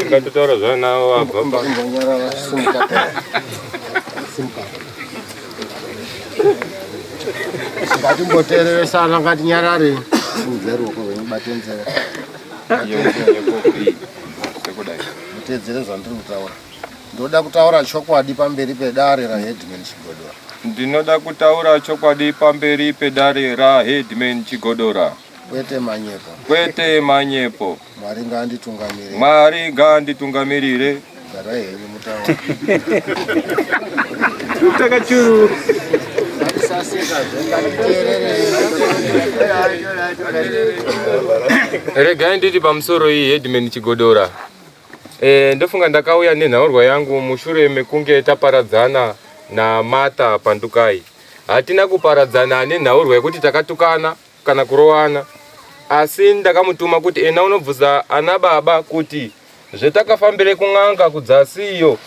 Ngatotaura zvanawo abva ngatimboteereresana ngatinyarare uzeruko venibate nzeve mutedzere zvandiri kutaura. Ndoda kutaura chokwadi pamberi pedare raHeadman Chigodora. Ndinoda kutaura chokwadi pamberi pedare raHeadman Chigodora. Kwete manyepo. Mwari ngaanditungamirire. Gara henyu mutaura. Takachuru. Regai nditi pamusoro iHeadman Chigodora. Ndofunga ndakauya nenhaurwa yangu mushure mekunge taparadzana naMata Pandukai. Hatina kuparadzana nenhaurwa yekuti takatukana kana kurowana, asi ndakamutuma kuti ena unobvunza ana baba kuti zvetakafambire kun'anga kudzasiyo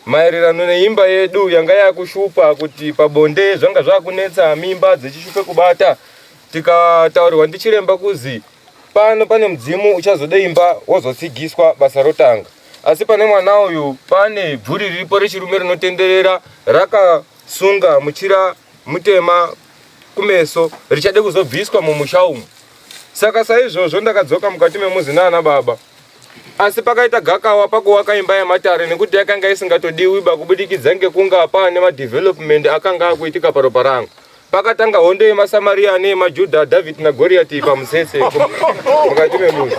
maererano neimba yedu yanga yakushupa kuti pabonde zvanga zvakunetsa mimba dzechishupe kubata. Tikataurirwa ndichiremba kuzi pano pane mudzimu uchazode imba wozotsigiswa basa rotanga. Asi pane mwana uyu pane bvuri riripo rechirume rinotenderera rakasunga muchira mutema kumeso richade kuzobviswa mumusha umu. Saka saizvozvo ndakadzoka mukati memuzi naana baba. Asi pakaita gakawa pakuwaka imba yamatare nekuti yakanga isingatodiwiba kubudikidza ngekunga pane madevelopment akanga akuitika paropa rangu. Pakatanga hondo yemasamaria neemajudha David naGoriati pamusese mukati memuzi.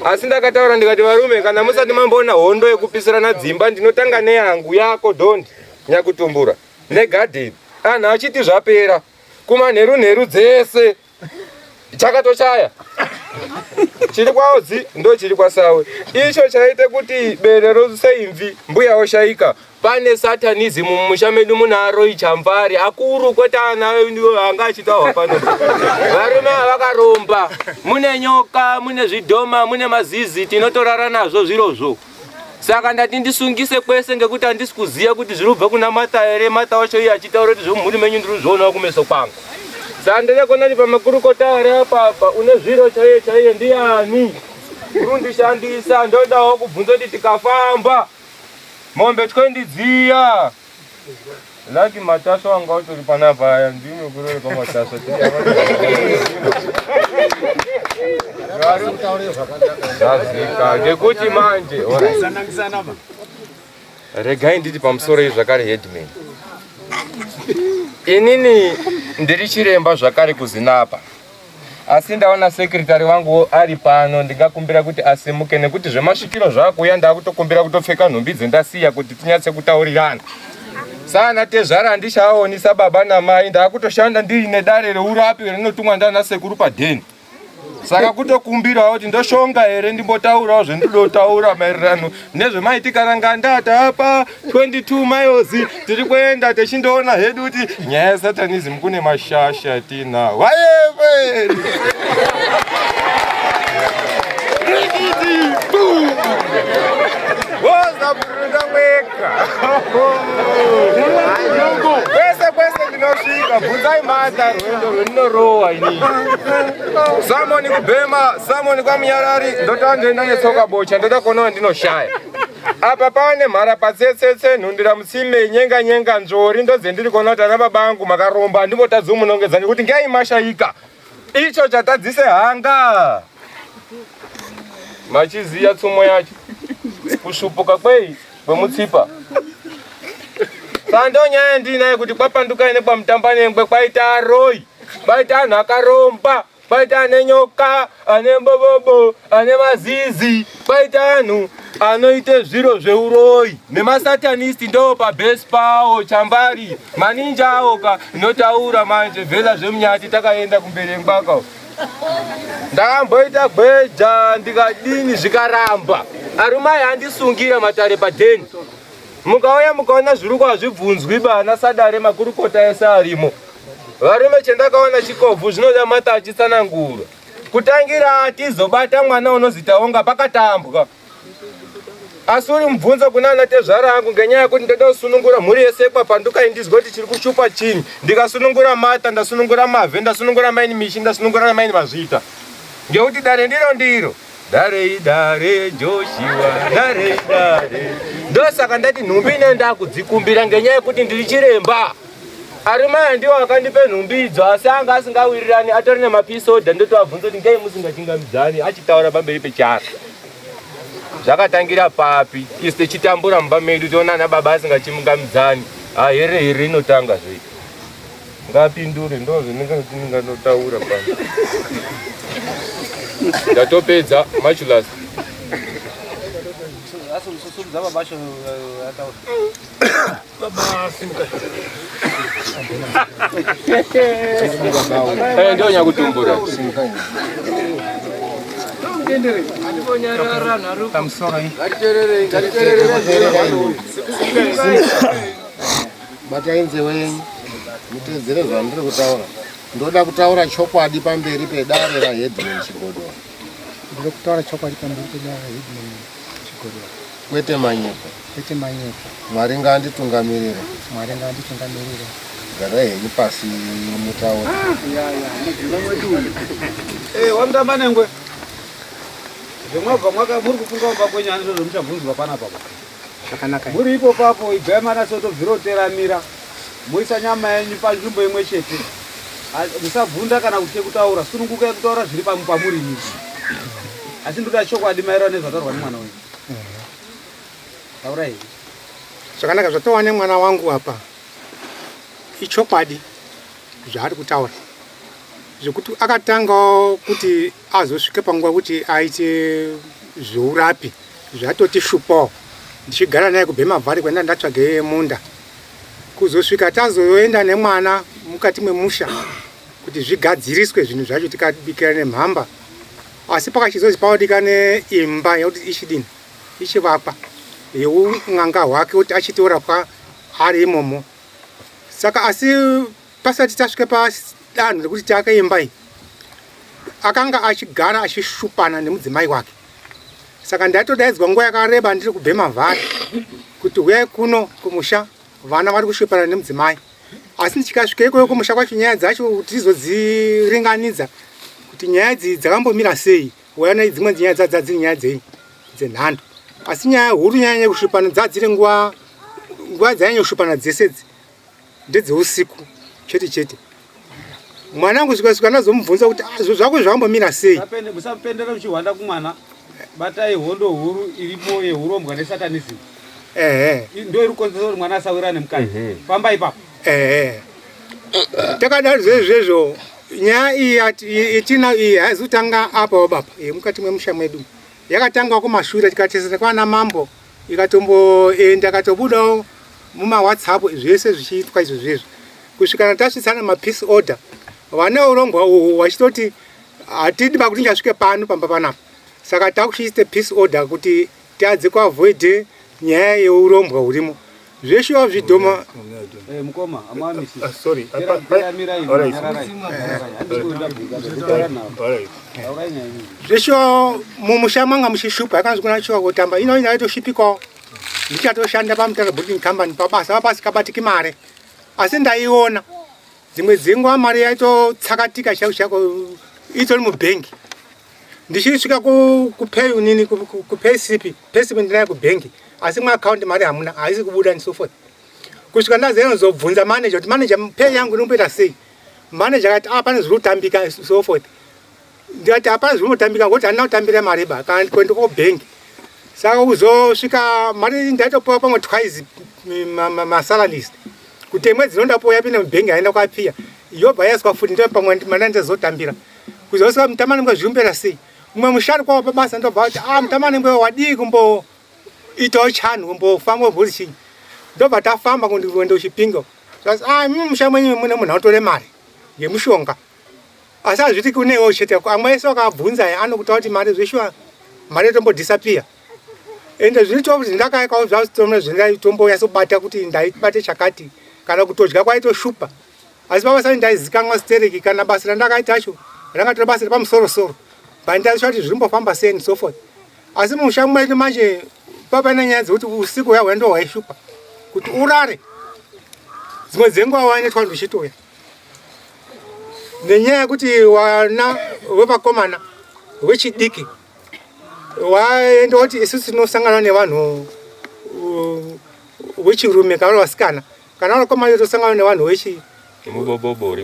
Asi ndakataura ndikati varume, kana musati mamboona hondo yekupisirana dzimba ndinotanga neyangu yako Dondi Nyakutumbura neGarden. Anhu achiti zvapera kumanheru dzese chakatochaya. Chiri kwaodzi ndo chiri kwasawe. Icho chaite kuti bere roseimvi mbuya oshaika. Pane satanism mumusha medu munaro ichamvari akuru kwete ana anga achitaurwa pano. Varume vakaromba, mune nyoka, mune zvidhoma, mune mazizi, tinotorara nazvo zvirozvo. Saka ndati ndisungise kwese ngekuti handisi kuziya kuti zvirubva kuna Mata ere. Mata wacho iye achitaura kuti zvomhuri menyu ndiri kuzvionawo kumeso kwangu. Saka ndakona pamakurukota ari apa une zviro chaiye ndiani urundishandisa. Ndodawo kubvunza kuti tikafamba mombe twendidziya laki mataso anga utori panapa aya ndime kurore pamataso zvazika ngekuti manje regai nditi pamusoro izvakare Headman. Inini ndiri chiremba zvakare kuzinapa, asi ndaona sekretari wangu ari pano ndingakumbira kuti asimuke nekuti zvemasvikiro zvakuya ndakutokumbira kutopfeka nhumbi dzendasiya kuti tinyatse kutaurirana. Sana tezvara handishaoni sababa namai, ndakutoshanda ndiri nedare reurapi rinotumwa ndana sekuru padheni. Saka kutokumbirawo kuti ndoshonga here ndimbotaurawo zvendotaura maererano nezvemaitika ngandata apa 22 miles tiri kuenda techindoona hedu kuti nyaya yesatanism kune mashasha tina wayewe woza burunda mweka kwese ndinosvika bvunzai Mata rwendo rwendinorowa inini. Samoni kubhema, Samoni kwamunyarari ndotaura ndoenda netsoka bocha ndoda kuonawo ndinoshaya. Apa pane mhara patsetsetse nhundira mutsime nyenga nzvori ndodze ndiri kuona kuti ana baba angu makaromba ndimbotadzi munongedza nekuti ngaimashaika. Icho chatadzise hanga. Machiziya tsumo yacho kushupuka kwemutsipa. Sando nyaya ndinaye kuti kwapanduka ine pamutamba nengwe kwaita aroi, kwaita anhu akaromba, kwaita ane nyoka, ane mbobobo, ane mazizi, kwaita anhu anoite zviro zveuroi nemasatanisti ndo pabase pawo chambari maninja awo ka inotaura manje vhela zvemunyati takaenda kumberengwaka. Ndakamboita gweja ndikadini zvikaramba. Arumai handisungira matare padheni. Mukauya mukaona zviri kwazvibvunzwi bana sadare makurukota ese arimo. Varume chendakaona chikobvu zvinoda Mata achitsanangura. Kutangira atizobata mwana unozitaonga pakatambwa. Asi uri mubvunzo kuna ana tezvara angu ngenyaya yekuti ndoda kusunungura mhuri yese Pandukai ndizwe kuti chiri kushupa chini. Ndikasunungura Mata, ndasunungura Mavhe, ndasunungura maini Mishi, ndasunungura maini Mazvita. Ngekuti dare ndiro Dare dare Joshua, dare dare. Ndosaka ndati nhumbi nenda kudzikumbira ngenyaya yekuti ndiri chiremba. Arimaya ndiwo akandipe nhumbi idzo asi anga asingawirirani atori nemapisodha ndotoabvunza kuti ngei musingachingamidzani achitaura pamberi pechaka. Zvakatangira papi isu tichitambura mumba medu toona ana baba asingachingamidzani. Here inotanga zvei. Ngapindure ndo zvinenganotaura pano. Ndatopedza Machulas. Ndio nyakutumbura. Batainze wenyu mutedzere zvandiri kutaura. Ndoda kutaura chokwadi pamberi pedare raHeadman Chigodoro. Ndiri kutaura chokwadi pamberi pedare raHeadman Chigodoro. Kwete manyepo. Kwete manyepo. Mwari ngaanditungamirire. Mwari ngaanditungamirire. Garai henyu pasi mutaura. Wamutamba nengwe. Zvemwabva muri kufunga kumba kwenyu ani zvo muchabvunzwa panapa. Zvakanaka. Muri ipo papo ibvai mana soto bviroteramira. Muisa nyama yenyu panzvimbo imwe chete. Musabvunda kana kutye kutaura. Sunungukai kutaura zviri pamuri imi. Asi ndoda chokwadi maererano nezvataurwa nemwana wenyu. Taurai. Zvakanaka zvataura nemwana wangu apa. Ichokwadi zvaari kutaura. Zvekuti akatangawo kuti azosvike panguva kuti aite zveurapi zvatoti shupawo. Ndichigara naye kubhema vhari kwenda ndatsvage munda. Kuzosvika tazoenda nemwana mukati memusha kuti zvigadziriswe zvinhu zvacho tikabikira nemhamba. Asi pakachizozi paodikane imba yekuti ichidini ichivakwa yeun'anga hwake kuti achitorapwa ari imomo. Saka asi pasati tasvika padanho rekuti tiake imba iyi akanga achigara achishupana nemudzimai wake. Saka ndatodaidzwa nguva yakareba ndiri kubhema vhari kuti uyai kuno kumusha vana vari kushupana nemudzimai. Asi ndichikasvika ikoyo kumusha kwacho nyaya dzacho kuti tizodziringanidza kuti nyaya idzi dzakambomira sei, uyana dzimwe nyaya dzadziri nyaya dzenhando. Asi nyaya huru nyaya yekushupana dzadziri nguva dzanyanya kushupana dzese ndedzeusiku chete chete. Mwanangu zvikasvika ndazomubvunza kuti zvako zvakambomira sei. Musapendera muchihwanda kumwana. Batai hondo huru iripo yehurombwa nesatanism. Ndio iri konzero kuti mwana asawirane mukati. Pamba ipapo. Takadaro zvezvo nyaya iyi itina iyi haizotanga apa baba mukati mwemusha mwedu. Yakatanga kumashure tikatesera kwana mambo ikatomboenda ikatobudawo muma WhatsApp zvese zvichiitwa izvo zvezvo. Kusvikana tasvitsana mapeace order. Vane urongwa uhwu wachitoti hatidi pakuti ngasvike pano pamba panapa. Saka takuchiite peace order kuti tiadze kuavoid nyaya yeurombwa hurimo. Zveshuwa zvidhoma mukoma amamisi. Sorry. Zveshuwa mumusha manga muchishupa yakanzi kuna chiwa kutamba ino inaitoshipikawo. Ndichatoshanda pamutara building company pabasa pasikabatiki mare. Asi ndaiona dzimwe dzenguva mari yaitotsakatika chako itori mubhengi. Ndichisvika kupay unini kupay slip ndinaye kubhengi asi mwaakaunti mari hamuna haisi kubuda and so forth. Kusvika ndazozobvunza manager kuti manager pay yangu inombeta sei. Manager akati pane zviri kutambika so forth. Ndikati hapana zviri kutambika ngokuti handina kutambira mari ba kana kuenda kubhengi. Saka kuzosvika mari ndaitopiwa pamwe twice masalaries. Kuti mwedzi ndinondapo yapinda mubhengi haina kwapiya. Yobva yaiswa futi ndo pamwe mana ndazotambira. Kuzosvika mutamani zvirimbera sei. Mumwe mushari kwawo pabasa ndobva kuti mutamani wadii kumbo itawo chanhu kumbofamba bhuri chinyi. Ndobva tafamba kundienda kuchipingo. Zvasi mimi musha mwenyu mune munhu anotore mari yemushonga. Asi hazviti kunewo chete amwe ese akabvunza anokutaura kuti mari zveshuwa mari tombodisappear. Ende zvinoita kuti ndakaikawo zvazvitomwe zvindaitombo yasobata kuti ndaibate chakati kana kutodya kwaitoshupa. Asi pabasa ndaizikanwa stereki kana basa randakaitacho rakatora basa repamusoro-soro. Bandazvo kuti zvirimbofamba sei and so forth. Asi musha mwedu manje papane nyaya dzekuti usiku yahwe ndo hwaishupa. Kuti urare. Dzimwe dzenguva wainetwa ndichitoya. Nenyaya yekuti wana wepakomana wechidiki waenda kuti isusu tinosangana nevanhu wechirume kana vasikana kana vanakomana tosangana nevanhu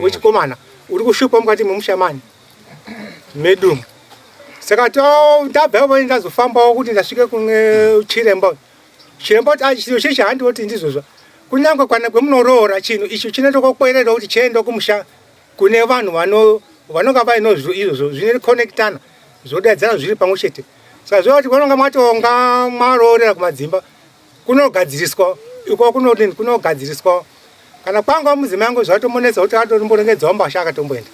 wechikomana uri kushupa mukati memushamani medu. Saka ndabvapo ndazofambawo kuti ndasvike kune chiremba kuti chiro chechi handi kuti ndizozva kunyange kana kwemunoroora chinhu icho chinoita kokwerera kuti chiende kumusha kune vanhu vanonga vaino izvozvo zvine connectana zvodadzana zviri pamwe chete. Saka zvoti vanonga matonga maroorera kumadzimba kunogadziriswa iko kunogadziriswa kana kwanga mudzimai wangu zvatomonesa kuti atomborengedzawo mbasha akatomboenda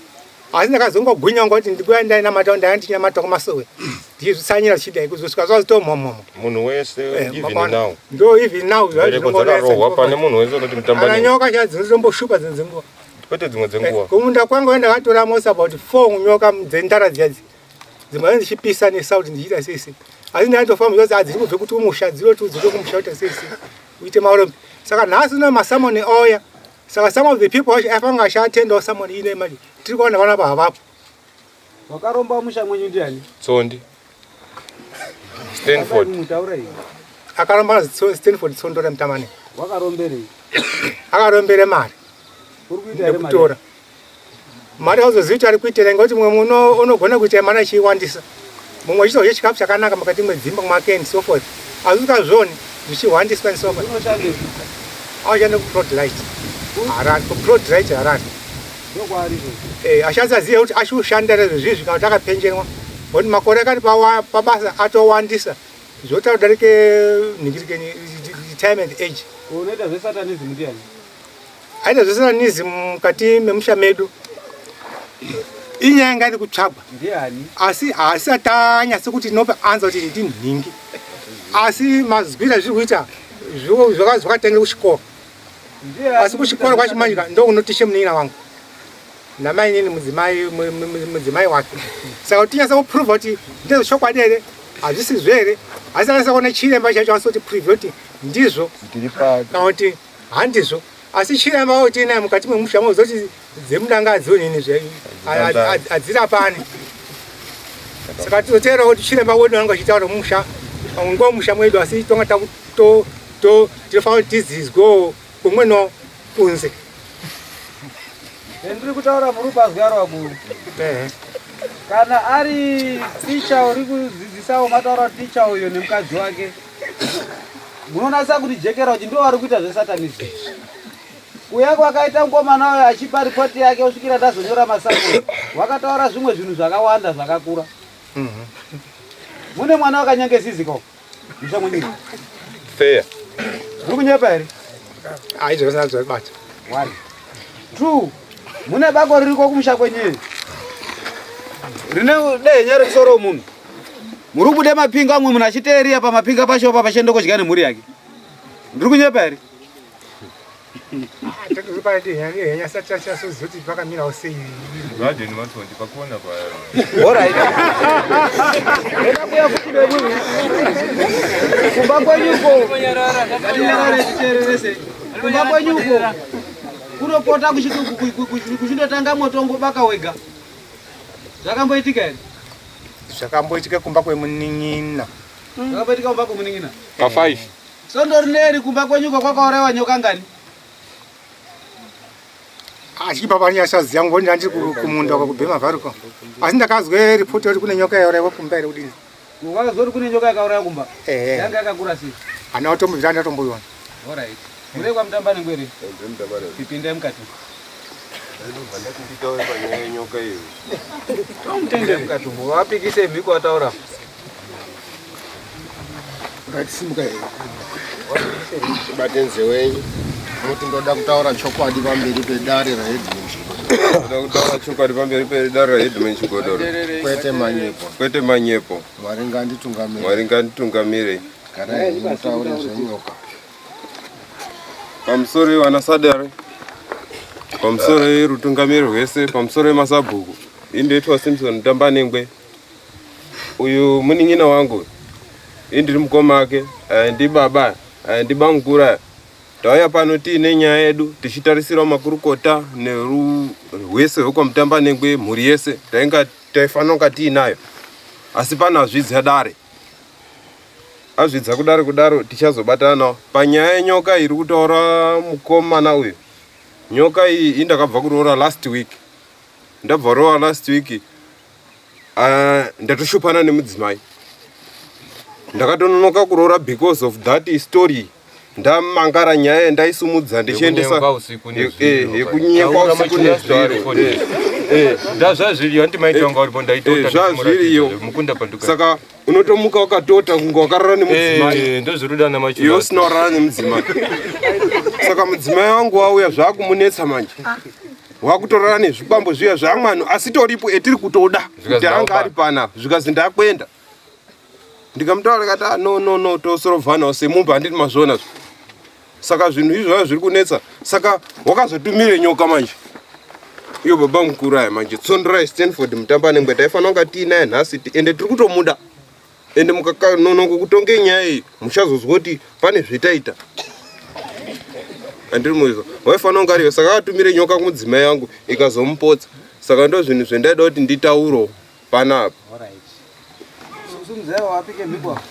asi ndakazongogwinya ngoti ndikuya ndainamata ndaindinyamata kumasowe ndizvisanyira chidai kuzosvika zvazitomhomomo munhu wese even now ndo even now zvazvinongorohwa pane munhu wese kuti mutamba nyoka chadzinotomboshupa dzenguwa kwete dzimwe dzenguwa kumunda kwangu ndakatora most about 4 nyoka dzendara dziyadzi dzimwe ndichipisa nesauti ndichiita sese asi ndaitofamba zvazi adziri kubve kuti umusha dzinotudzire kumusha kuti sese uite maurombi. Saka nhasi una masamoni oya. Saka some of the people afanga ashatenda samoni ine mali tiri kuona vana pavapo. Wakaromba musha mwenyu ndiani? Tsondi Stanford akaromba Stanford Tsondora mtamani. Wakaromberei? Akarombere mari uri kuita ere mari mari auzoziita ari kuitira ngoti mumwe muno unogona kuita mari achiwandisa mumwe chizodye chikafu chakanaka mukati mwedzimba mwake and so forth azvikazvoni zvichiwandiswa and so forth auchande kuProDelight Harare kuProDelight Harare achasaziye kuti achiushandira zvezvizvi kana kuti akapenjenwa kuti makore akati pabasa atowandisa zvota kudarike ningirike retirement age. Unoita zvesatanism ndiani? Aita zvesatanism mukati memusha medu inyaya ingati kutsvagwa ndiani asi atanyatse kuti nope anza kuti ndinhingi asi mazwira zviri kuita zvakatangire kuchikora asi kuchikora kwachimanyika ndo kunotishe munin'ina wangu namai inini mudzimai wake. Saka kuti tinyatsa kuprova kuti ndezvochokwadi here hazvisizvo here asi anasa kuona chiremba chacho asoti prove kuti ndizvo kana kuti handizvo asi chiremba kuti naye mukati memusha mozoti dzemunangadziwo nini adzirapani. Saka tizotera kuti chiremba wedu anenge achitaura musha nguva musha mwedu asi tonga tinofanira kuti tizizwewo kumweno kunze. ndiri kutaura muri pazwaro wakuru kana ari ticha uri kudzidzisawo mataura ticha uyo nemukadzi wake munonasa kuti jekera kuti ndo ari kuita zvesatanism kuya kwakaita mukomana uyo achipa ripoti yake usvikira ndazonyora masamuro wakataura zvimwe zvinhu zvakawanda zvakakura. Mune mwana wakanyange siziko musha mwenyika fair uri kunyepa here aizvosazvabata 1 2 mune bako ririko kumusha kwenyu rine dehenya rekusoro munhu muri kubude mapinga amwe munhu achiteeriya pamapinga pacho pa pachienda kodya nemhuri yake ndiri kunyepa here kumba kwenyuko kunopota kuchindotanga moto ngobaka wega zvakamboitika here zvakamboitika kumba kwemunin'ina zvakamboitika kumba kwemunin'ina ka5 sondori kumba kwenyuko kwakaurayiwa nyoka ngani achipa panyasaziya ngoni ndandiri kumunda kwakubhema vharuko asi ndakazwe ripoti kuti kune nyoka yaurayiwa kumba here kudini wakazwa kuti kune nyoka yakauraya kumba yanga yakakura sei hana kutombobvira ndatomboiona. Alright. Mure kwa mtamba ngwere. Pipinde mkati. nyoka hiyo Tomtende mkati. Wapikise miko ataura. Ngatisimbuka batenze wenyu kuti ndoda kutaura chokwadi pamberi pedare ndoda kutaura chokwadi pamberi pedare reheadman kwete manyepo Mwari nganditungamire kana mutaure zvenyoka pamusoro wanasadare pamusoro rutungamiri rwese pamusoro masabhuku indoitwa Simpson Tambanengwe uyu munin'ina wangu indiri mukoma ake ndi baba ndi bamukura tauya pano tiine nyaya yedu tichitarisirawo makurukota nerwese rwekwaMutambanengwe mhuri yese tainga taifanira kunga tiinayo asi pana zvizadare azvidza kudaro tichazobatana panyaya yenyoka iri kutaura mukomana uyu. Nyoka iyi indakabva kuroora last week. Ndabva roora last week. Ndatoshupana nemudzimai. Ndakatononoka kuroora because of that story. Ndamangara nyaya ndaisumudza ndichiendesa yekunyekwa usiku nezviro. Zvazviriyo andimaitanga uripo ndaitota zvazviriyo mukunda panduka. Saka unotomuka wakatota kunge wakarara nemudzimai. Ndozviruda namachiro. Iwe usina kurara nemudzimai. Saka mudzimai wangu wauya zvakumunetsa manje. Wakutorara nezvikwambo zviya zvamwanu asi toripo etiri kutoda kuti anga ari pana zvikazi ndakwenda. Ndikamutaura kati no tosorovhanawo semumba handiti mazvona. Saka zvinhu izvozvo zviri kunetsa. Saka wakazotumire nyoka manje. Iyo baba mukuru aya manje tsondorai Stanford mutamba nengwe taifanira kunga tiinaye nhasi ende tiri kutomuda. Ende mukanonoka kutonge nyaya iyi muchazozwa kuti pane zvetaita. Andiri muizvo. Waifanira kunga ariyo saka akatumire nyoka kumudzimai wangu ikazomupotsa. Saka ndo zvinhu zvendaida kuti nditauro panapa. Mzee wapike migwa.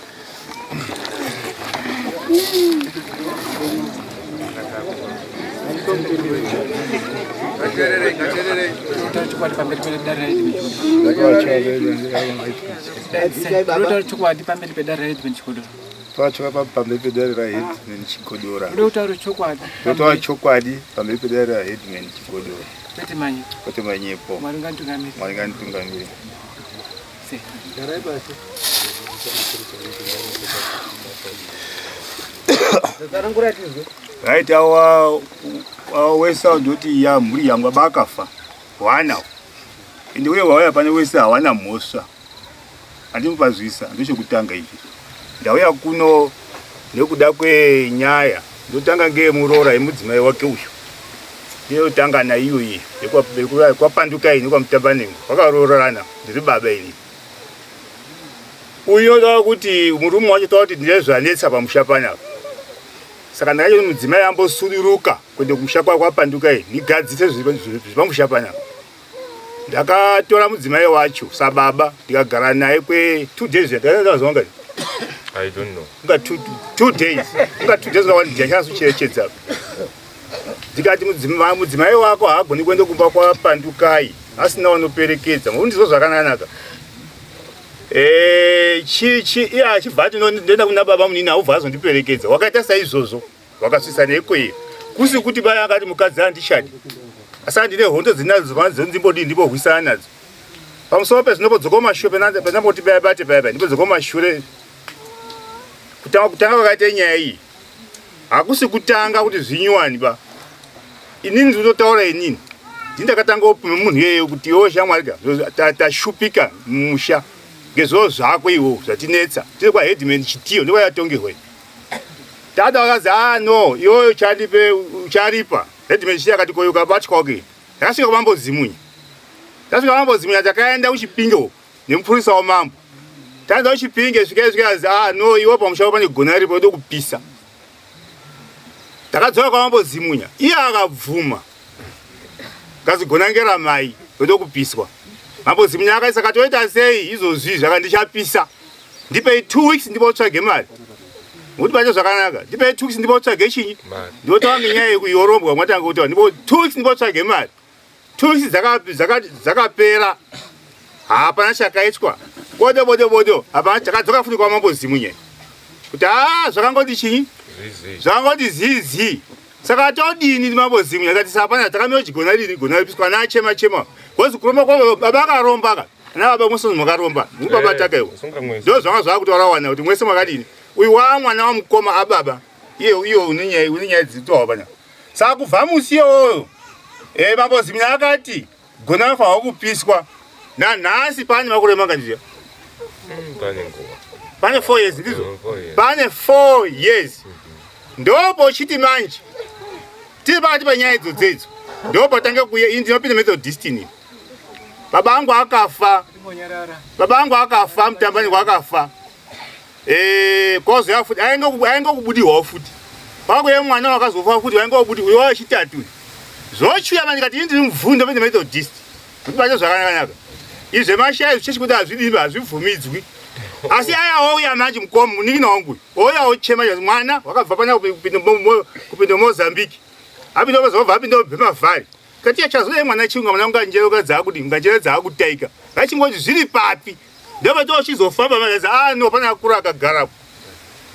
Right, our West South duty ya muri yangu bakafa wana ende uye wauya pane wese hawana mhosva andimupazvisa ndechekutanga izvi ndauya kuno nekuda kwenyaya ndotanga ngemuroora yemudzimai wake uyu ndiyotanga naiyo iyi kwapanduka ini kwamutambanengo wakaroorana ndiri baba ini uyo tawa kuti murume wacho tawa kuti ndinezvanetsa pamusha panapa. Saka ndakacho mudzimai ambosururuka kuende kumusha kwake kwapanduka iyi ndigadzise zviri pamusha panapa. Ndakatora mudzimai wacho sababa ndikagara naye 2 days. Ndakazonga I don't know. Nga 2 days. Nga 2 days ndikachasa kucherechedza. Ndikati mudzimai wako haagoni kuende kumba kwapandukai asina wanoperekedza. Ndizvo zvakanaka. Chibva ndinoenda kuna baba munini haubva azondiperekedza. Wakaita saizvozvo wakasvisa nekweyo. Kusi kuti baya akati mukadzi handishadi. Asi ndine hondo dzinadzo ndimbodii ndimborwisana nadzo. Pamusoro pezvinobodzoka kumashure pendamboti bate ndibodzoka kumashure. Kutanga kwakaita nyaya iyi hakusi kutanga kuti zvinyuwani ba. Inini ndinotaura inini. Ndakatanga kupima munhu iyeyo kuti iwo shamwari tashupika mumusha. Ngezvo zvako iwo zvatinetsa tiri kwaheadman chitiyo ndiko yatongerwa. Tata wakazi no iwoyo ucharipa. Headman chitiyo akati koyo kabatya kwake ndakasvika kumambozimunya. Takaenda kuchipinge nemupurisa wamambo. Taenda kuchipinge svikazi no iwo pamusha pane gona ripo ode kupisa. Takadzoka kwamambozimunya iye akabvuma. Kazi gona ngeramai ode kupiswa. Mambozimunya akaisa katoita sei izvozvi zvakandichapisa. Ndipei 2 weeks ndibotsvage mari. Kuti pacho zvakanaka. Ndipei 2 weeks ndibotsvage chinyi. Ndotaura ngenyaya yekuyorombwa mwatanga kuti 2 weeks ndibotsvage mari. 2 weeks dzakapera. Hapana chakaitwa. Bodo. Hapana chakadzoka futi kwamambozimunya. Kuti zvakangoti chinyi? Zvakangoti zizi. Saka todini mambozimunya ngati sapana takamira chigona ripiswa nachema. Kozi kuromba kwa baba akaromba ka. Na baba musozi makaromba. Mubaba takaiwo. Ndo zvanga zvakutaura wana kuti mwese makadini. Uyu wa mwana wa mukoma ababa. Iyo uninyaya dzitwa bana. Saka kubva musiyo. Mambozimunya akati gona fa kupiswa. Na nhasi pani makurema kanjia. Pane 4 years ndizo. Pane 4 years. Ndopo chiti manje. Tiri pakati panyaya idzodzo. Ndopo tange kuye ndinopinda Methodist ini. Baba angu akafa. Mutambani wakafa. Kozo yafuti aingo kubudiwa futi. Pakuye mwana wakazofa futi aingo kubudi uyo wachitatu. Zvochuya manje kati ndiri mubvunda pende Methodist. Kuti pacho zvakanaka. Izve mashaya zvichikuti azvidimba azvibvumidzwi. asi aya ouya manje mkomo muniki nawangu ouya ochema ya mwana wakabva pana kupinda Mozambique apinda bazova apinda bemavhari kati achazoye mwana chunga mwana nganjero kadza kuti nganjero dza kutaika ngachingoti zviri papi ndaba tochizofamba manje no pana akura akagarapo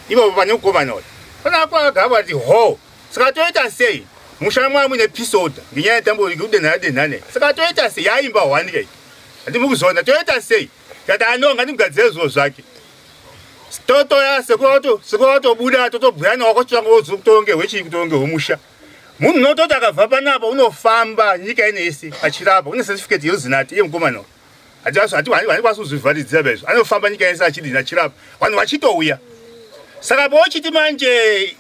ivo pane ukoma nawo pana akura akagarapo ati ho saka toita sei mushana mwana mwine episode nginyaya tambo ikudenane saka toita sei yaimba 1 kai ati mukuzona toita sei kati anonga ndimugadzire zvo zvake toto ya sekoto buda toto buyana wakotsvanga wozokutonge wechi kutonge homusha munhu nototi akabva panapa unofamba nyika inese achirapa une certificate yozinati yemukomana hati kwazi kuzvivharidzira bezvo anofamba nyika inese achidini achirapa vanhu vachitouya saka pochiti manje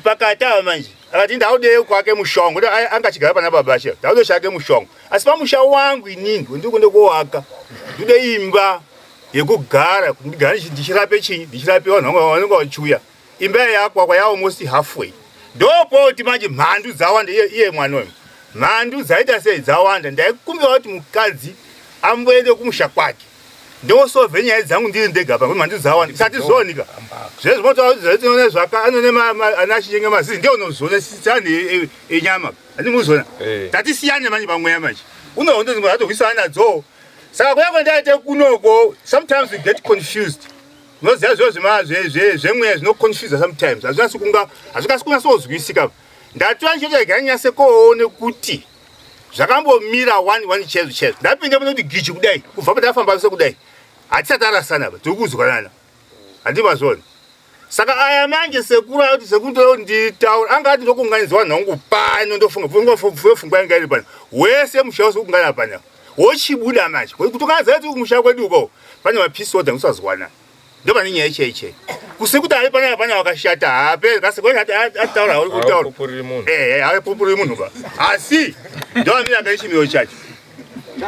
pakati ava manje akati ndaudeyo kwake mushongo anga achigara pana babasha ndaude chake mushongo asi pamusha wangu inini ndiri kuende kowaka ndide imba yekugara ndigare ndichirape chinyi ndichirape vanhu vanenge vachiuya imba yakwakwa almost halfway ndopoti manje mhandu dzawanda iye mwana oyo mhandu dzaita sei dzawanda ndaikumbira kuti mukadzi amboende kumusha kwake ndosovhe nyaya dzangu ndiri ndega pamwe mhandu dzawanda isati zonika zvezvimotoona zvaka anone anachingenge mazizi ndiye unozona sitsani enyama andimuzona tatisiyane manje pamweya manje unohondozimba atokuisana nadzo saka kuyakwa ndaite kunoko sometimes we get confused noziya zvemweya zvinoconfuse sometimes hazvikasi kunasozwisika ndatora nchito iganyase koone kuti zvakambomira one chezo ndapinde muno kuti gichi kudai kubva patafamba se kudai hatisati arasana pa tiri kuzwanana handimazona saka aya manje sekura kuti sekundo nditaura anga ati ndokuunganidzwa nhangu pano ndofungwa ingairi pano wese musha wose kuungana pana wochibuda manje kutokanzati kumusha kwedu uko pane mapisode ngusazwana ndoba ninya iche kusikuti ari pana wakashata hape kasekwena ataura uri kutaura ari pupuri munhu ba asi ndoba mina ngaichimiyo chacho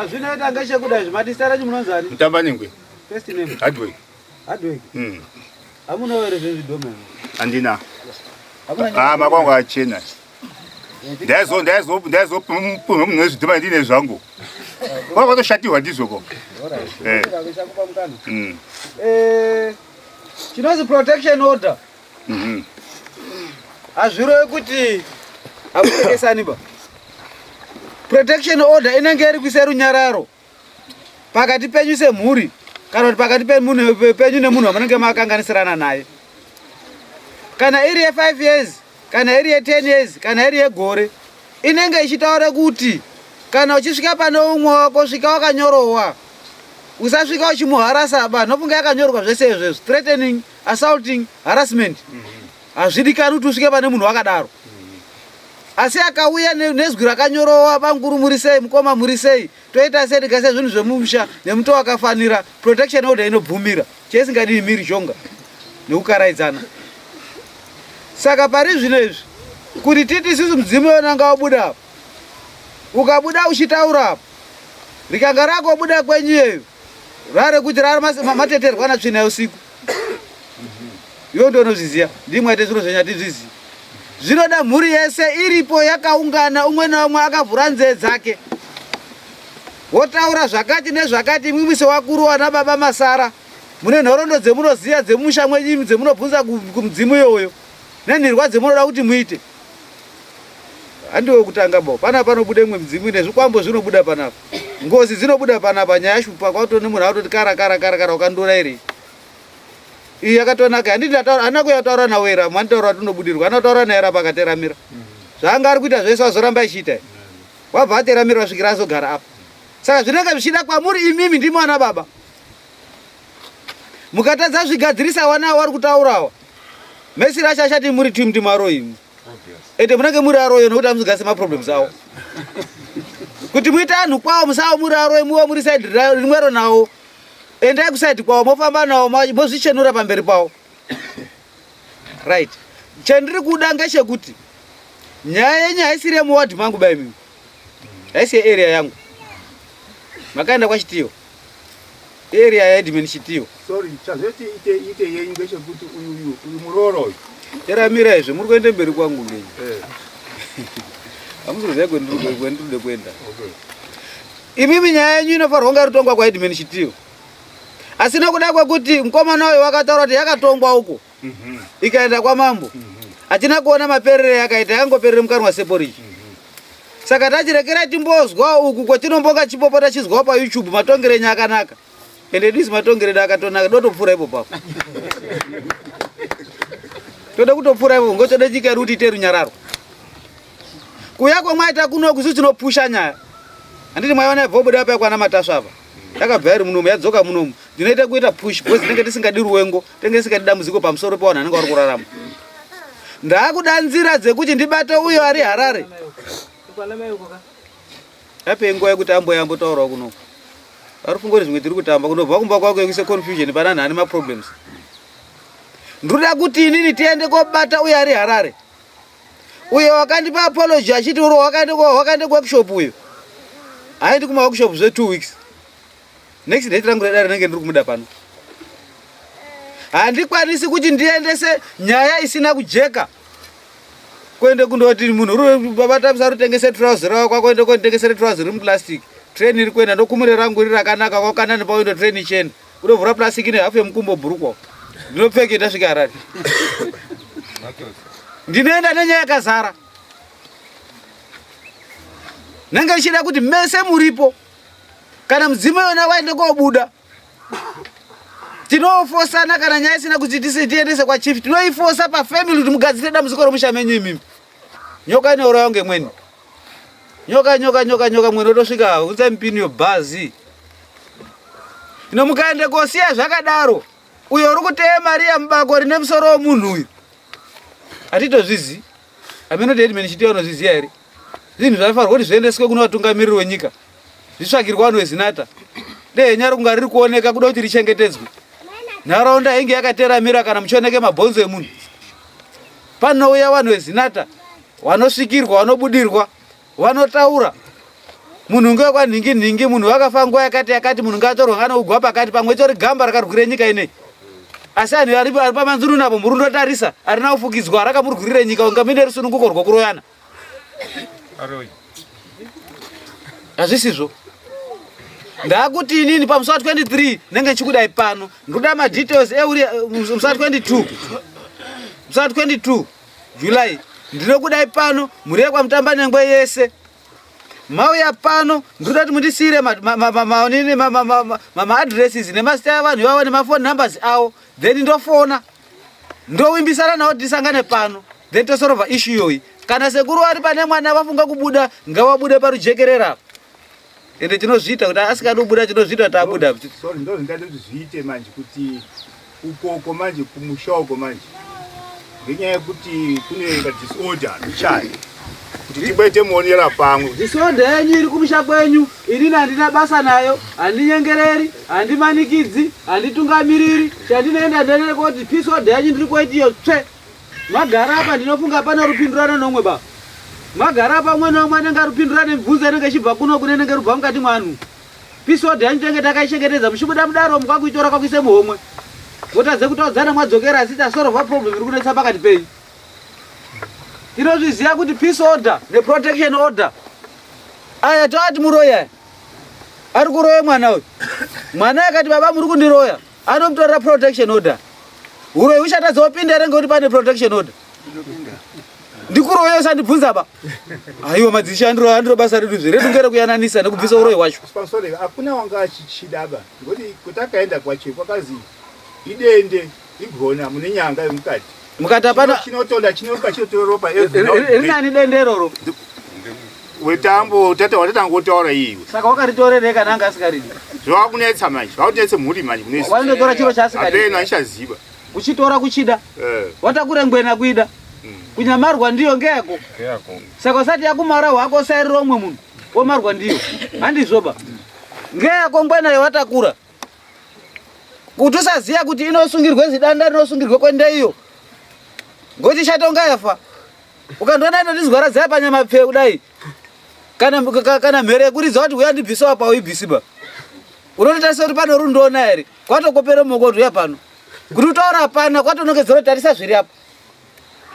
zvinoita ngechekuda zvimadisara chimunonzani mutamba ningwe first name Hardway amunowere zvezvidhoma andina makwangu achena ndaizopume munhu wezvidhoma ndine zvangu kwakatoshatirwa ndizvoko chinozi protection order hazvirovi kuti hakutekesani ba protection order inenge iri kuise runyararo pakati penyu semhuri kana kuti pakati penyu nemunhu wamunenge makanganisirana naye kana iri ye5 years kana iri ye10 years kana iri yegore inenge ichitaura kuti kana uchisvika pane umwe wako svika wakanyorowa usasvika uchimuharasa ba nofunga yakanyorwa zvese izvezvo threatening assaulting harassment hazvidikani kuti usvike pane munhu wakadaro asi akauya nezwi rakanyorowa banguru muri sei mukoma muri sei toita sei tigase zvinhu zvemumusha nemuto wakafanira protection order inobvumira cheisingadi miri shonga nekukaraidzana saka pari zvino izvi kuti titi isusu mudzimu yonanga wabuda apo ukabuda uchitaura apo rikanga rakobuda kwenyeyo rare kuti rari mateterwa natsvina yeusiku iwo ndonozviziya ndimwaite zviro zvenyatizviziya zvinoda mhuri yese iripo yakaungana umwe naumwe akavhura nzee dzake wotaura zvakati nezvakati imwimwi sewakuru wana baba masara mune nhorondo dzemunoziya dzemusha mwenyimi dzemunobvunza kumudzimu iyoyo nenhirwa dzemunoda kuti muite handiwe kutanga bo pana panobude mwe mudzimu nezvikwambo zvinobuda panapa ngozi dzinobuda panapa nyaya shupa kwautone munhu akutoti kara ukandora iri iyi yakatonaka handiti ndataura hana kuyataura nawera manitaura tinobudirwa anotaura naera pakateramira zvaanga ari kuita zvese wazoramba ichiita wabva ateramira wasvikira azogara apa saka zvinenge zvichida kwamuri imimi ndimi wana baba mukatadza zvigadzirisa wana wari kutaurawa mesiri achashati muri timti maro imi ende munenge muri aroyo nokuti hamuzogase maproblems awo kuti muite anhu kwawo musawo muri aroyo muwe muri saidi rimwero nawo endai kusaidi kwawo mofamba nawo mozvichenura pamberi pawo right chandiri kuda ngechekuti nyaya yenyu haisiri yemuwadhi mangu bai mimi haisi yearea yangu makaenda kwachitiyo area yaedmin chitiyo sorry chazoti ite yenyu ngechekuti uyu muroro uyu teramira izvo muri kuende mberi kwangu ngenyu hamuzoziva kwendirude kuenda imimi nyaya yenyu inofanirwa kunga rutongwa kwaedmin chitiyo Asina kuda kwekuti mkomana wayo wakataura kuti yakatongwa uko. Ikaenda kwa mambo. Atina kuona maperere yakaita yangoperere mukanwa seporichi. Saka tachirekera timbozwa uku kwetinombonga chipopota chizwa pa YouTube matongere nyakanaka. Ende disi matongere akatonaka dotopfura ipo papo. Toda kutopfura ipo ngotoda chika ruti teru nyararo. Kuyako mwaita kuno kuzitinopusha nyaya. Anditi mwaona voboda apa kwana mataswa apa. Yakabva munomu yadzoka munomu. Ndinoita kuita push boys ndenge tisingadi ruwengo, ndenge tisingadi damuziko pamusoro pawana anenge ari kurarama. Ndakudanzira dzekuti ndibate uyo ari Harare. Apengo yekuti ambotaurawo kuno. Ari kungori zvimwe tiri kutamba kunobva kumba kwako yekuse confusion pana nhani ma problems. Ndoda kuti inini tiende kobata uyo ari Harare. Uyo wakandipa apology achiti uro wakaende workshop uyo. Aindi kuma workshop zve 2 weeks. Next day rangu redare nenge ndiri kumuda pano. Handikwanisi kuti ndiendese nyaya isina kujeka. Kwende kundoti munhu babata msaru tengese trouser wako kwende kondengese trouser rim plastic. Train iri kwenda ndokumure rangu riri rakanaka kwakana ne paundo train chain. Kudovhura plastic ine hafu yemukumbo bhurukwa. Ndinopfeka ndasvika Harare. Ndinoenda nenyaya yakazara. Nanga ichida kuti mese muripo. Kana mudzimai yona waende kobuda. Tinofosana kana nyaya isina kuti tiendese kwa chief. Tinoifosa pa family kuti mugadzire damuziko romushamenyu imimi. Nyoka inourawa ngemweni. Nyoka mweni otosvika unza mpini yobhazi. Ino mukaende kosiya zvakadaro. Uyo uri kuteya mari yamubako rine musoro womunhu uyu. Atitozvizi. Ameno deadman chitiyo unozviziya here. Zvinhu zvaifanirwa kuti zviendeswe kuna vatungamiriri wenyika. Zvitsvagirwa vanhu vezinata. Dei nyari kunga riri kuoneka kuda kuti richengetedzwe. Nharaunda inge yakateramira kana muchioneke mabhonzo emunhu. Panouya vanhu vezinata. Vanosvikirwa, vanobudirwa, vanotaura. Munhu ngewekwanhingi, munhu wakafa nguva yakati, munhu ngatorwa ngana ugwa pakati pamwe tori gamba rakarwire nyika inei. Asi anhu ari pamanzuru napo murunotarisa, arina kufukidzwa rakamurwirire nyika unga mine rusununguko rwokuroyana. Hazvisizvo. Ndakuti inini pamusi 23 nenge chikudai pano. Ndoda ma details euri musi 22. Musi 22 July. Ndinokudai pano murekwa mutamba nengwe yese. Mauya pano ndoda kuti mundisire ma addresses nemazita avanhu ivavo nemafoni numbers avo. Then ndofona. Ndowimbisana nawo tisangane pano. Then tosolva issue yoyi. Kana sekuru ari pane mwana vafunga kubuda ngawabude parujekerera. Ende tinozviita kuti asikadi kubuda tinozviita kuti abuda. So ndo ndingade kuti zviite manje kuti ukoko manje kumushaoko manje. Ngenyaya yekuti kune disorder mishaya. Kuti tibaite muonera pamwe. Disorder yenyu iri kumusha kwenyu, inini handina basa nayo, handinyengereri, handimanikidzi, handitungamiriri, chandinoenda ndenene kuti disorder yenyu ndiri kuitiyo tsve. Magara apa ndinofunga pana rupindurano nomwe ba. Magara apa umwe nomwe anenge rupindurane mibvunzo inenge ichibva kuno kune nenge rubva mukati mwanhu. Episode yanyu tenge takaichengetedza muchibuda mudaro mukakuitora kwakuise muhomwe. Motadze kutaudzana mwadzokera asi tasolva problem iri kunetsa pakati penyu. Tinozviziva kuti peace order neprotection order. Aya tawati muroya. Ari kuroya mwana uyu. Mwana akati baba muri kundiroya. Anomutorera protection order. Uroyi uchatadza kupinda ere ngekuti pane protection order. Ndikuroya usandibvunza ba. Aiwa madzisha andiro basa redu zviredu ngere kuyananisa nekubvisa uroyi wacho. Sponsor akuna wanga achichidaba. Ngoti kutakaenda kwacho kwakazi idende igona mune nyanga yemukati. Mukati apana chinotonda chinoka chotoropa nani denderoro. Wetambo tata watangotaura iwe. Saka wakaritorereka nanga asikaridi. Zvakunetsa manje. Zvakunetsa muri manje kunesa. Wanotora chiro chaasikaridi. Apena achaziba. Uchitora kuchida. Watakure ngwena kuida. Kunyamarwa ndiyo ngeko. Saka usati yakumara wako sairiro omwe munhu. Omarwa ndiyo. Handizvoba. Ngeko ngwena yawatakura. Kuti usaziya kuti inosungirwe zidanda rinosungirwe kwende iyo. Ngoti chatonga yafa. Ukandoona inodizwara dzaya panyama pfe kudai. Kana mhere yekuridza kuti uya ndibvisa apa uibvisiba. Unototarisa kuti pano rundoona here. Kwatokopere muoko kuti uya pano. Kuti utaura hapana kwatonongedzera tarisa zviri apa.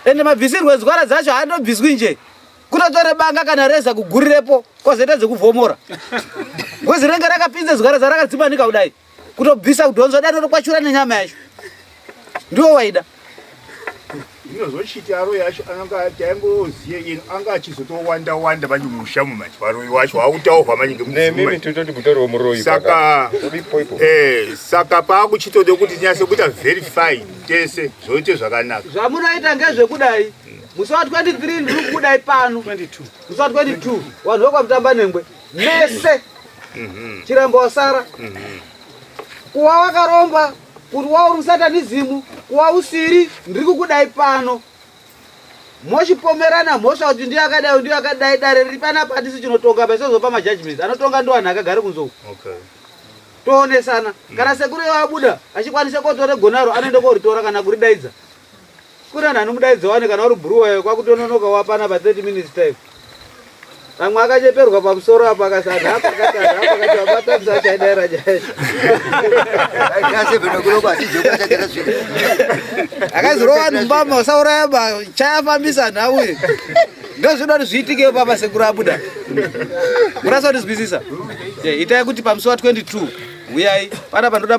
Ende mabvisirwe ezwara dzacho haandobviswi nje. Kutotore banga kana reza kugurirepo kozoita dzekuvhomora. Ngozi renge rakapinze zwara dzarakadzimanika kudai. kutobvisa kudhonzo dano rokwachura nenyama yacho ndiwo waida inozochiti aroyi acho ananga taingoziye ino anga achizotowanda manje mushamu manje varoyi wacho autaovha manje nemimi tototi kutoriwo muroyi saka paakuchitode kuti tinyase kuita verify tese zvoite zvakanaka zvamunoita ngezvekudai musi wa 23 ndiri kudai pano musi wa 22 vanhu vokwamutamba nengwe mese chirembo wasara kuva wakaromba kuti wauri musatanizimu kuva usiri ndiri kukudai pano mochipomerana mhosva kuti ndiyo akadai ndiyo akadai dare riri panapa hatisi chinotonga pasezopa majudgment anotonga ndo vanhu akagare kunzou toonesana kana sekuru abuda achikwanise kotore gonaro anoende koritora kana kuridaidza kuri anhu anomudaidza wane kana uri bhuruwayo kwakutononoka wapana pa 30 minutes time amwe akacheperwa pamusoro apa akasati apakati wabatadza achaidaira chaizvo akazirova vanhu mbama usaurayamba chayafambisa nhauye ndozvinoda kuti zviitike papa sekuru abuda murasa kutizwisisa itai kuti pamusi wa 22 uyai panapa ndoda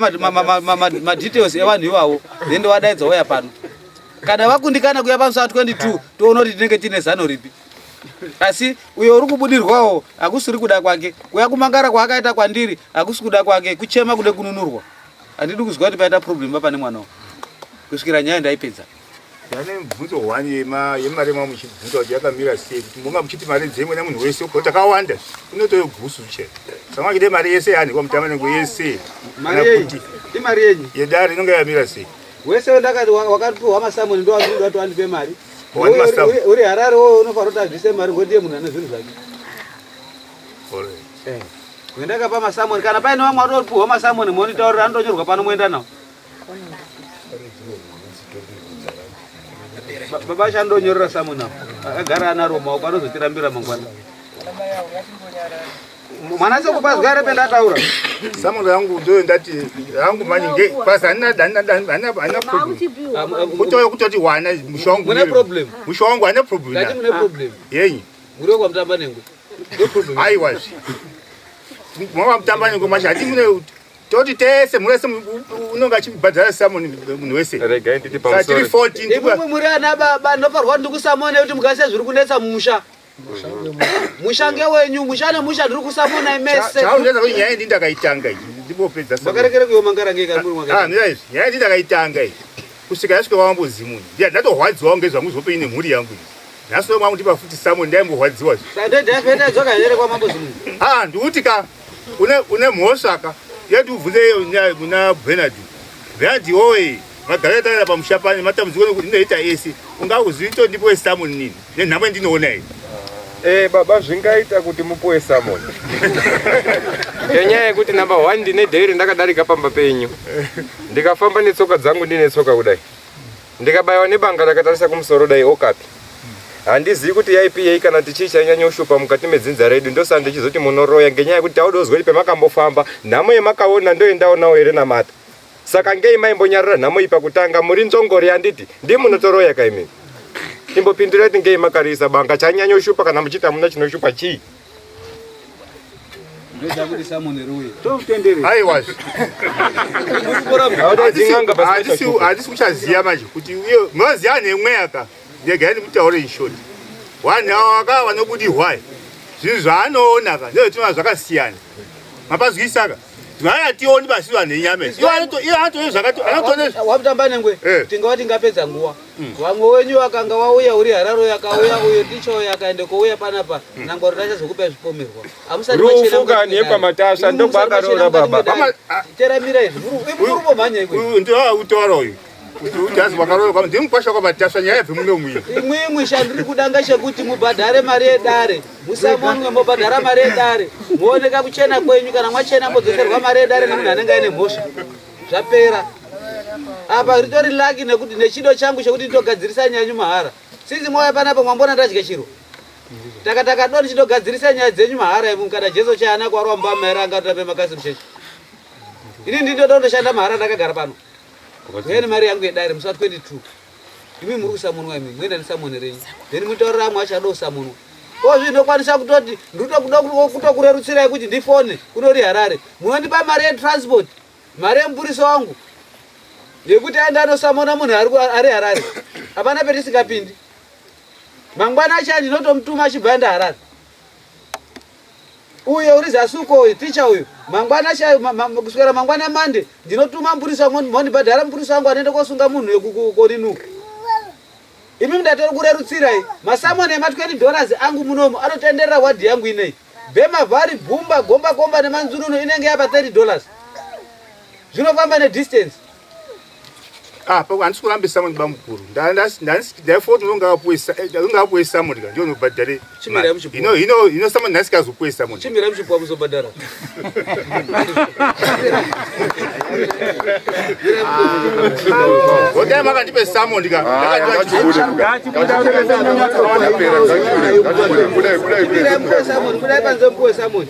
madetails evanhu ivavo then ndowadaidza uya pano kana vakundikana kuya pamusi wa 22 toona kuti tinenge tine zano ripi asi uyo uri kubudirwawo hakusiri kuda kwake kuya kumangara kwaakaita kwandiri hakusi kuda kwake kuchema kude kununurwa handidi kuzwa kuti paita problem pane mwanawo kusvikira nyaya ndaipedza Yane mvunzo wani yemari muchibvunza kuti yakamira sei kuti munga muchiti mari dzemwe nemunhu wese ko takawanda unotoyo gusu che saka ngide mari yese yani kwa mutama nengo yese mari imari yenyu yedari inonga yamira sei wese ndakati wakatuwa masamoni ndo wandu watu andipe mari uri Harare wo unofanira kuti abvise mari ngoti munhu ane zvinhu zvake wendaka pa masamoni kana paine vamwe vanopuwa masamoni monitaurira andonyorwa pano moenda nawo baba chandonyorera samoni apo akagara anaro maoko anozotirambira mangwana mwana sekupazwa ere pendataura samoni yangu ndo ndati yangu manje pasa ana kutoyo kutoti wana mushongo mune problem mushongo ane problem ngati mune problem yenyi muri kwa mtamba nengo ndo problem ai wazi mwa mtamba nengo mashati mune toti tese murese unonga chibhadhara samoni munhu wese rega nditi pamusoro 14 imwe muri ana baba ndoparwa ndikusamona kuti mukase zviri kunetsa mumusha mushange wenyu mushane musha ndiri kusamona imese chauneza kuti nyaya ndi ndakaitanga iyi ndipopedza samoni vakarekere kuyomangara ngeka muri mwaka ndizvo nyaya ndi ndakaitanga iyi kusvika yasvika wambozimuni ndatorwadziwa ngezvangu zvope ine mhuri yangu iyi nhasi nomwe wangu futi samoni ndaimborwadziwa sandendafenda here kwa mambozimuni ndikuti ka une mhosva ka yedu ubvunze kuna Bernard oye magara taira pamushapani matambudziko kuti ndinoita ese ungauziito ndipowe samoni nini nenhamo ndinoona iyi baba zvingaita kuti mupowe samoni ngenyaya yekuti number 1 ndine dhairi ndakadarika pamba penyu ndikafamba netsoka dzangu ndine tsoka kudai ndikabayiwa nebanga rakatarisa kumusoro dai okapi handizivi kuti yaipiyei kana tichii chainyanya ushupa mukati medzinza redu ndosaka ndichizoti munoroya ngenyaya yekuti taudozwa kuti pemakambofamba nhamo yemakaona ndoendaonawo here namata saka ngei maimbonyarira nhamo iyi pakutanga muri nzongori handiti ndi munotoroya kaimini imbopindura kuti ngei makariisa banga chainyanya ushupa kana muchiti hamuna chinoshupa chii ndoda kuti samoni ruye aiwazi handisi kuchaziva manje kuti uyo munoziva nemweya ka ndega ndimutaure inshoti vanhu ava vaka vanobudirwa zvinhu zvaanoona ka ndozvitima zvakasiyana mapazwisaka zvayationi basi vanhu enyama waputamba nengwe tingava tingapedza nguva vamwe wenyu vakanga vauya uri Harare yakauya uyo ticho akaende kouya panapa nangwaro tachazokupai zvipomerwa rufuka nepamatasha ndokwakarora baba teramira izvi urumomhanya ikwe ndoutaura uyu utazi wakarora ndimukwasha kwamatasha nyaya yabve muno mwiri imwimwi chandiri kudanga chekuti mubhadhare mari yedare musamonwe mobhadhara mari yedare muoneka kuchena kwenyu kana mwachena modzoserwa mari yedare nemunhu anenge aine mhosva zvapera apa ritori laki nekuti nechido changu chekuti nditogadzirisa nyaya yenyu mahara sinzi mwauya panapa mwambona ndadya chiro takadoni chitogadzirisa nyaya dzenyu mahara imu kana jesu chaana kwarwa mbama here angatotape makasi muchechi ini ndindoda kundoshanda mahara ndakagara pano ngeni mari yangu yedare musi wa 22 imi muri kusamonwa imi mwenda ndisamone renyu then mutaurira amwe achada kusamonwa ozvinokwanisa kutoti ndikuda kutokurerutsirai kuti ndifone kunori Harare munondipa mari yetransport mari yemupuriso wangu yekuti aenda anosamona munhu ari Harare hapana petisingapindi. Mangwana acho ndinotomutuma achibva Harare. Uyo uri zasuko uyu ticha uyu mangwana acho kuswera mangwana mande ndinotuma mupurisa mondibhadhara mupurisa wangu anoenda kosunga munhu yekukorinuka. Imi ndatori kurerutsirai masamoni ema$20 angu munomu anotenderera wadhi yangu inei. Bhema vhari bhumba gomba gomba nemanzununu inenge yapa $30. Zvinofamba nedistance. Pako handisi kurambisa samoni bamukuru. Ndaifuti ungapuwe samoni ka ndiyo nobhadhare. Chimira muchipuwa. Ino samoni ndasikazopuwe samoni. Chimira muchipuwa muzobhadhara. Hodai makandipe samoni ka. Kudai panze mupuwe samoni.